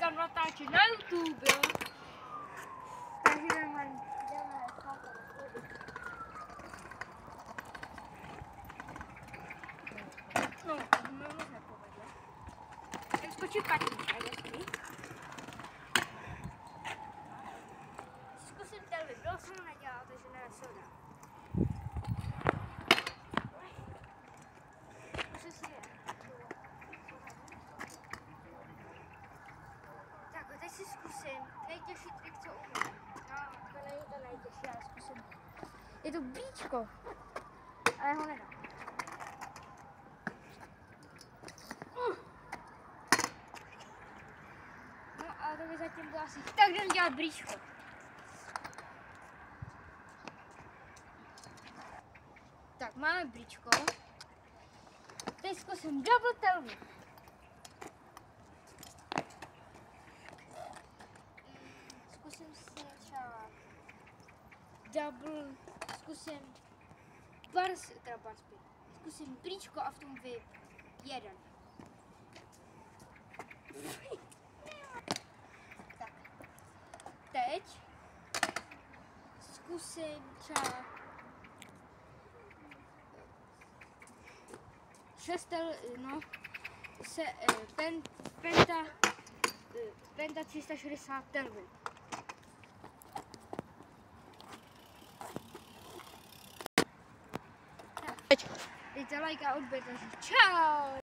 tam natáčet na YouTube, jo. Takže jdeme no, to mi moc nepovedlo. Tak skočí patník, a jasný. Zkusím tady, bylo jsem nedělal, takže nesoda. Zkusím si je. Tak a teď si zkusím nejtěžší trik, co umím. No, to není to nejtěžší, ale zkusím. Je to bíčko, ale ho nedám. No, ale to by zatím bylo asi tak, jdem dělat bříško. Tak, máme bříčko. Teď zkusím double tailwhip. Zkusím si třeba zkusím bar spin. Zkusím bříčko a v tom whip. Jeden. Tak. Teď zkusím třeba penta 360 tailwhip. Dejte like a odběr, takže čau!